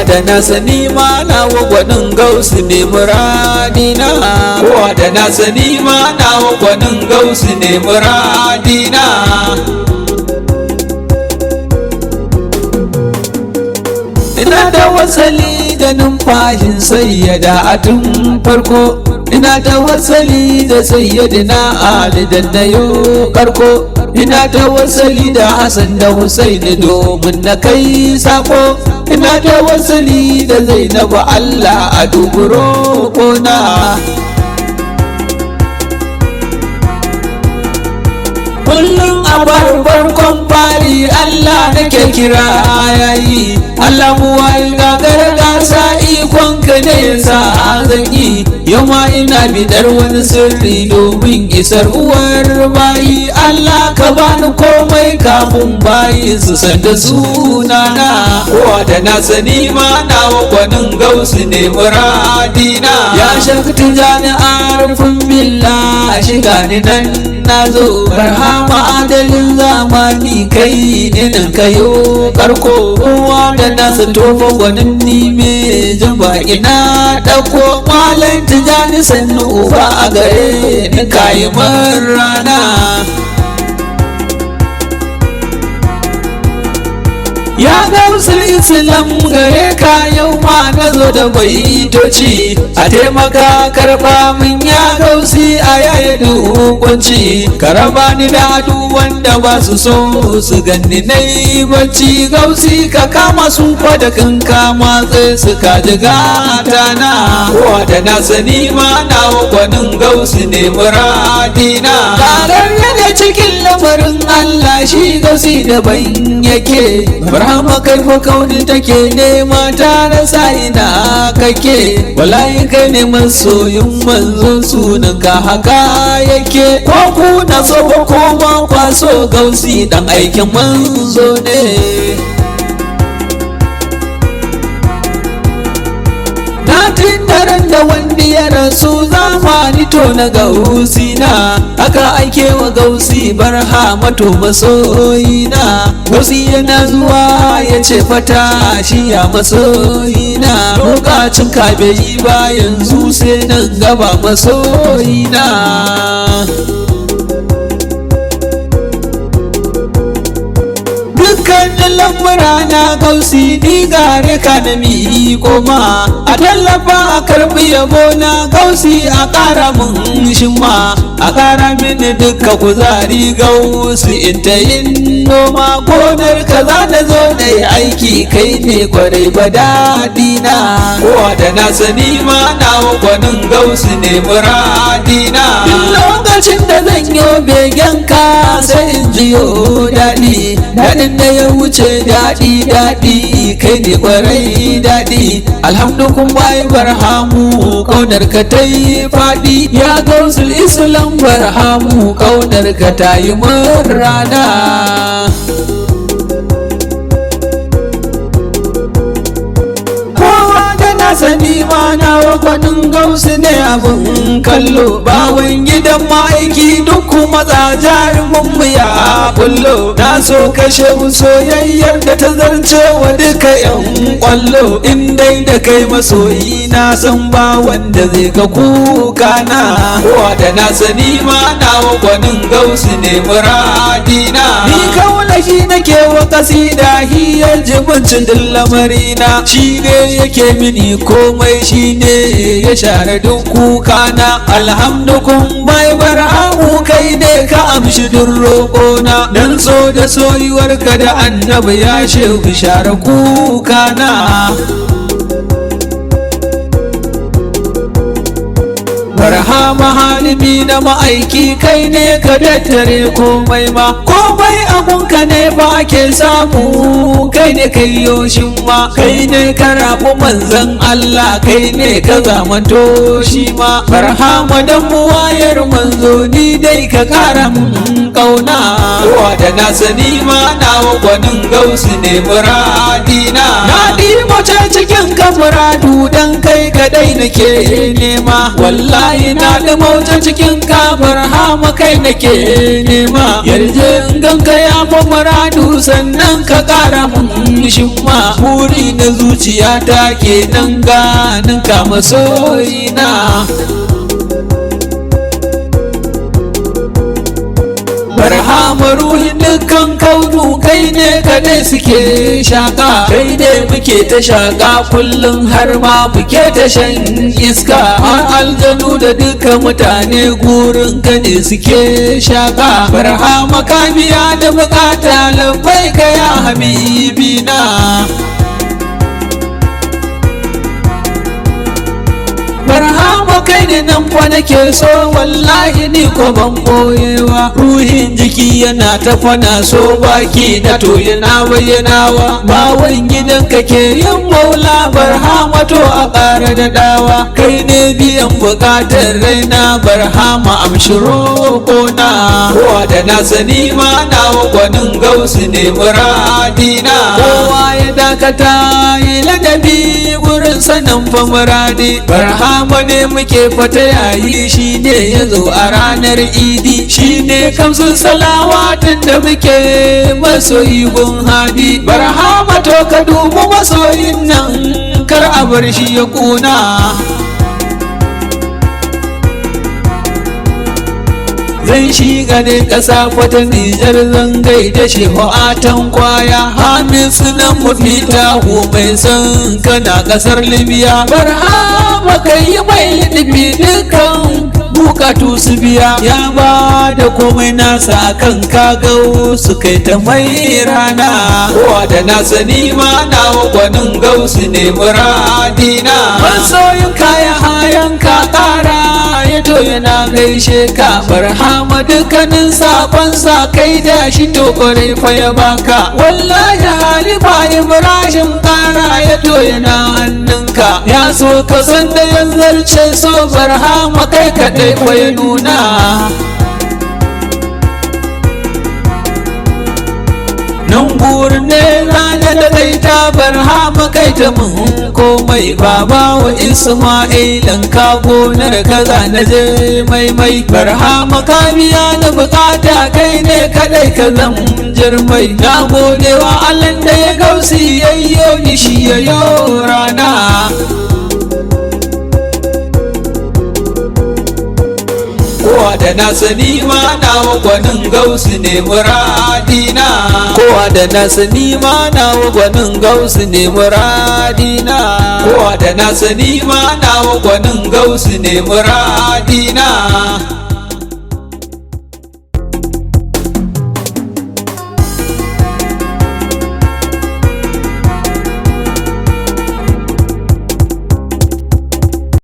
da na sani ma nawa gwanin gausu ne muradina, kowa da na sani ma nawa gwanin gausu ne muradina. Ina da wasali da numfashin sayyada a tun farko, ina da wasali da sayyadina Ali da na yo karko, ina da wasali da Hassan da Husaini domin na kai sako, ina da wasali da Zainabu Allah a duburo kona. Kullum a farkon fari Allah nake kira yayi, Allah buwayi gagara gasa ikonka ne yasa zan yi, yau ma ina bidar wani sirri domin isar uwar bayi. Allah ka bani komai kafin bayi su san da sunana, kowa da na sani ma nawa gwanin gausu ne muradina. Ya shakti jami'ar rufin billah shiga ni nan nazo, barhama adalin zamani kai inin kayo karko, kowa da nasa tofa gwanin nime jan baki na ɗauko. Malam Tijjani sannu ba a gare ni kayi rana. Ya gausul Islam gare ka yau ma na zo da baitoci, a taimaka karɓa min ya gausi a yaya dukunci, ka raba ni da duk wanda ba su so su ganni na yi bacci. Gausi ka kama su da kanka matse su ka ji gata na, kowa da na sani ma nawa gwanin gausi ne muradina. Karar yana cikin lamarin Allah shi gausi da ban yake, Barhama kai fa kauni take nema ta rasa ina kake, wallahi kai ne masoyin manzon sunan ka haka yake. Ko ku na so ko ma kwaso gausi dan aikin manzo ne. Daren da wanda ya rasu zamani to na gausi na, aka aike wa gausi Barhama to masoyina. Gausi yana zuwa ya ce fata shi ya masoyina, lokacin ka bai yi ba yanzu sai nan gaba masoyina. Dukkanin lamura na gausi ni gare ka na miƙo ma, a tallafa a karɓi yabo na gausi a ƙara mun shimma, a ƙara mini dukka kuzari gausi in ta yin noma. Gonar ka za na zo na yi aiki kai ne kwarai ba daɗi na, kowa da na sani ma nawa gwanin gausi ne muradina. Duk lokacin da zan yi begen ka sai in jiyo daɗi, daɗin da ya wuce daɗi daɗi kai ne kwarai daɗi. Alhamdu kun bai Barhamu kaunar ka ta yi faɗi, ya gausul Islam Barhamu kaunar ka ta yi rana. Sani ma nawa gwanin gausu ne abin kallo, bawan gidan ma'aiki duk maza jarumin mu ya bullo. Na so kashe soyayyar da ta zarce wa duka yan kwallo, in dai da kai masoyi na san ba wanda zai ga kuka na, kowa da na sani ma nawa gwanin gausu ne muradina. Ni kaula shi nake wa kasida hiyar jibincin din lamarina, shi ne yake mini komai shi ne ya share duk kukana. Alhamdu kun bai Barhamu kai ne ka amshi duk roƙona, dan so da soyuwarka da annabi ya shehu share kukana. Barhama halimi na ma'aiki kai ne ka dattare komai ma, komai abunka ne ba ke samu, kai ne kai yoshin ma, kai ne ka rabu manzan Allah, kai ne ka zamanto shi ma. Barhama dan buwayar manzo ni dai ka kara mun kauna, kowa da na sani ma nawa gwanin gausu ne muradina. Na ɗi mace cikin ka muradu dan kai kadai nake nema, wallahi wallahi na da mauta cikin kafar hama kai nake nema yarje in ganka ya fa muradu sannan ka kara mun shimma buri na zuciya ta kenan ganin ka masoyina barhama ruhin dukkan kaunu kai ne kadai suke shaka kai ne muke ta shaka kullum har ma muke ta shan iska har aljanu da dukkan mutane gurin ka ne suke shaka barhama ka biya da bukata labai ka ya habibina barhama kai ne nan fa nake so wallahi ni ko ban boyewa ruhin jiki yana ta fana so baki na to yana bayyanawa bawan gidan ka ke yin maula barhama to a ƙara da dawa kai ne biyan buƙatar raina barhama amshiro kona kowa da na sani ma nawa gwanin gausu ne muradina kowa ya dakata yi ladabi wurin sanin fa muradi barhama ne muke fata yayi shi ne ya zo a ranar idi shi ne kamsun salawatin da muke masoyi gun hadi barhama to ka dubi masoyin nan kar a bar shi ya kuna zan shiga ne ƙasa fata Nijar zan gaida shehu atan kwaya hamisu nan mafita mai san kana ƙasar Libya barhama kai mai liɗifi dukkan bukatu su biya ya ba da komai nasa kan kagau su kai ta mai rana kowa da na sani ma nawa gwanin gausu ne muradina masoyin kaya hayan ka ƙara ya to yana gaishe ka barhama dukkanin sakon sa kai da shi to kwarai fa ya baka wallahi halifa ibrahim kara ya to yana hannunka ya so ka san da ya zarce so barhama kai kadai fa ya nuna nan gurin ne rana da kai ta barhama kai ta mun komai baba wa isma'ilan ka gonar kaza na je mai barhama ka biya na bukata kai ne kadai ka zan jirmai na gode wa Allah da ya gausi yayyo ni shi yayyo rana kowa da na sani ma nawa gwanin gausu ne muradina kowa da na sani ma nawa gwanin gausu ne muradina kowa da na sani ma nawa gwanin gausu ne muradina